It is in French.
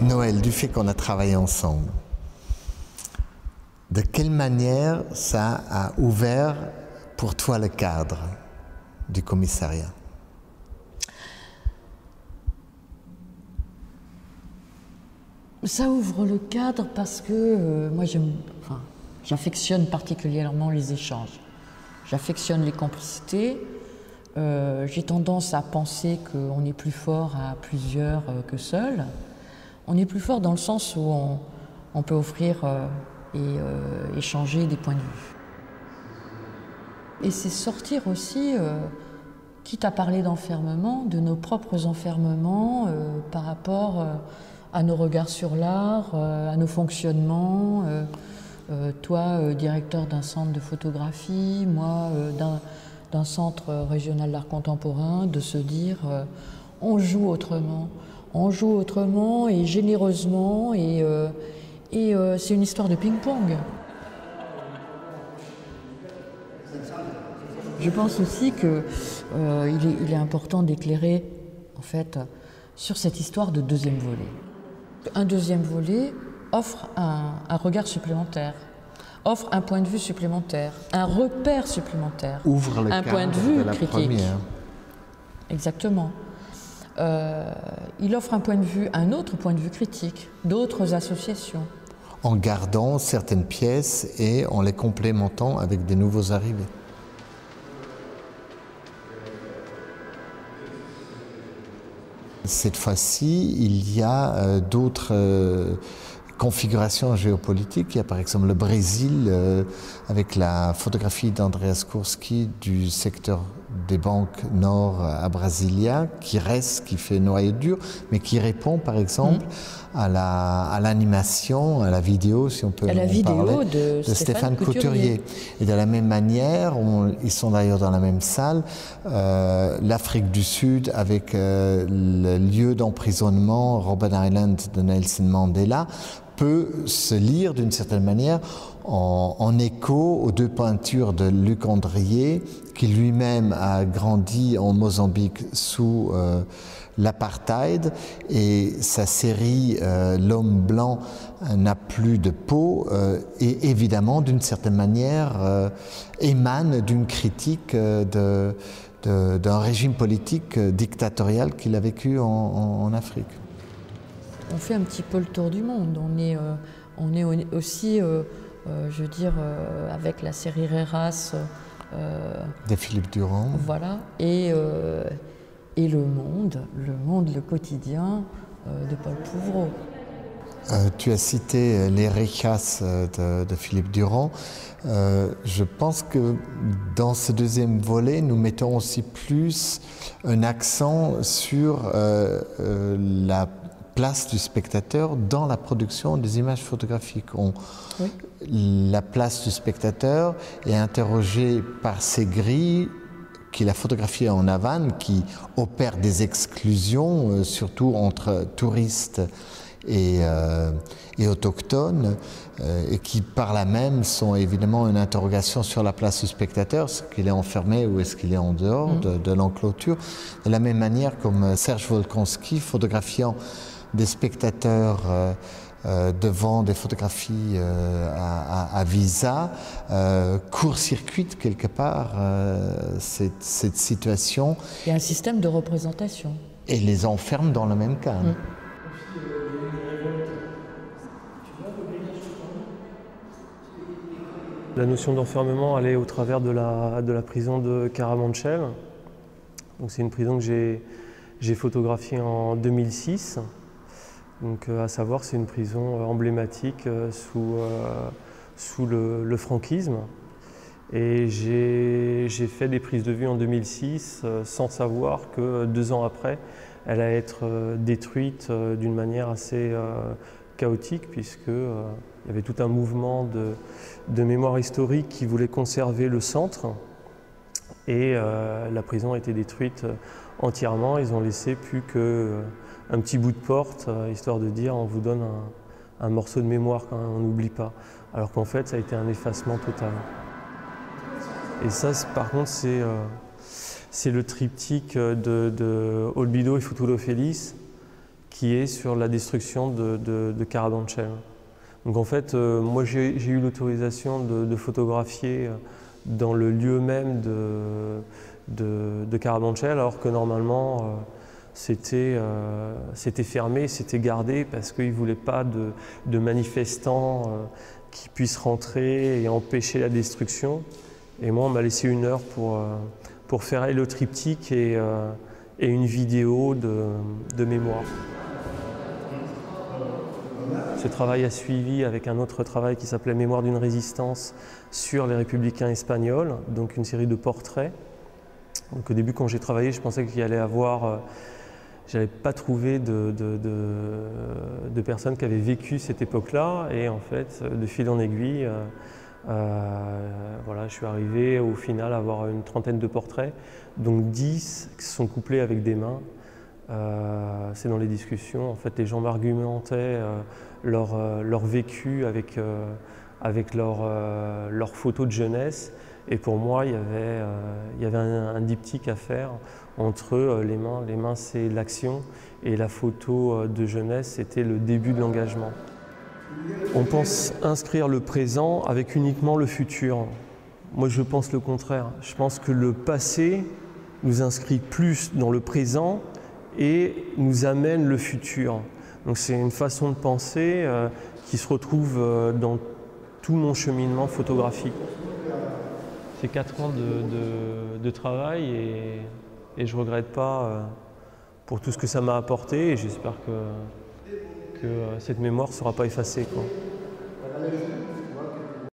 Noël, du fait qu'on a travaillé ensemble, de quelle manière ça a ouvert pour toi le cadre du commissariat? Ça ouvre le cadre parce que moi j'affectionne particulièrement les échanges. J'affectionne les complicités. J'ai tendance à penser qu'on est plus fort à plusieurs que seul. On est plus fort dans le sens où on peut offrir et échanger des points de vue. Et c'est sortir aussi, quitte à parler d'enfermement, de nos propres enfermements par rapport à nos regards sur l'art, à nos fonctionnements. Toi, directeur d'un centre de photographie, moi, d'un centre régional d'art contemporain, de se dire on joue autrement. On joue autrement et généreusement, et c'est une histoire de ping-pong. Je pense aussi qu'il est important d'éclairer en fait, sur cette histoire de deuxième volet. Un deuxième volet offre un regard supplémentaire, offre un point de vue supplémentaire, un repère supplémentaire, ouvre le un cadre point de vue de la critique. première. Exactement. Il offre un autre point de vue critique, d'autres associations. En gardant certaines pièces et en les complémentant avec des nouveaux arrivés. Cette fois-ci, il y a d'autres configurations géopolitiques. Il y a par exemple le Brésil avec la photographie d'Andreas Kurski du secteur des banques nord à Brasilia, qui fait noyau dur, mais qui répond par exemple à l'animation, à la vidéo, si on peut en parler, de Stéphane Couturier. Et de la même manière, ils sont d'ailleurs dans la même salle, l'Afrique du Sud avec le lieu d'emprisonnement Robben Island de Nelson Mandela peut se lire d'une certaine manière en écho aux deux peintures de Luc Andrié, qui lui-même a grandi en Mozambique sous l'apartheid, et sa série L'homme blanc n'a plus de peau, et évidemment d'une certaine manière émane d'une critique d'un régime politique dictatorial qu'il a vécu en Afrique. On fait un petit peu le tour du monde. On est aussi, je veux dire, avec la série Reras. De Philippe Durand. Voilà. Et le monde, le quotidien de Paul Pouvreau. Tu as cité les Rejas de Philippe Durand. Je pense que dans ce deuxième volet, nous mettons aussi plus un accent sur la place du spectateur dans la production des images photographiques. Oui. La place du spectateur est interrogée par ces grilles qu'il a photographiées en Havane, qui opèrent des exclusions, surtout entre touristes et autochtones, et qui par là même sont évidemment une interrogation sur la place du spectateur, est-ce qu'il est enfermé ou est-ce qu'il est en dehors de l'enclôture. De la même manière comme Serge Volkonski, photographiant des spectateurs devant des photographies à visa, court-circuite quelque part cette situation. Il y a un système de représentation. Et les enferme dans le même cadre. La notion d'enfermement, elle est au travers de la prison de Carabanchel. Donc c'est une prison que j'ai photographiée en 2006. Donc, à savoir, c'est une prison emblématique sous le franquisme. Et j'ai fait des prises de vue en 2006 sans savoir que 2 ans après, elle allait être détruite d'une manière assez chaotique, puisqu'il y avait tout un mouvement de mémoire historique qui voulait conserver le centre. Et la prison a été détruite entièrement. Ils ont laissé plus qu'un petit bout de porte, histoire de dire on vous donne un morceau de mémoire quand on n'oublie pas. Alors qu'en fait, ça a été un effacement total. Et ça, par contre, c'est le triptyque de Olbido et Futuro Feliz qui est sur la destruction de Carabanchel. Donc en fait, moi j'ai eu l'autorisation de photographier dans le lieu même de Carabanchel, alors que normalement c'était fermé, c'était gardé parce qu'ils ne voulaient pas de manifestants qui puissent rentrer et empêcher la destruction. Et moi on m'a laissé 1 heure pour faire le triptyque et une vidéo de mémoire. Ce travail a suivi avec un autre travail qui s'appelait Mémoire d'une résistance sur les républicains espagnols, donc une série de portraits. Donc au début, quand j'ai travaillé, je pensais qu'il y allait avoir, j'allais pas trouver de personnes qui avaient vécu cette époque-là, et en fait, de fil en aiguille, voilà, je suis arrivé au final à avoir une 30aine de portraits, donc 10 qui sont couplés avec des mains. C'est dans les discussions, en fait, les gens m'argumentaient leur vécu avec leurs photos de jeunesse, et pour moi il y avait un diptyque à faire entre les mains. Les mains c'est l'action et la photo de jeunesse c'était le début de l'engagement. On pense inscrire le présent avec uniquement le futur. Moi je pense le contraire, je pense que le passé nous inscrit plus dans le présent et nous amène le futur. Donc c'est une façon de penser qui se retrouve dans tout mon cheminement photographique. C'est 4 ans de travail et je ne regrette pas pour tout ce que ça m'a apporté, et j'espère que cette mémoire ne sera pas effacée, quoi.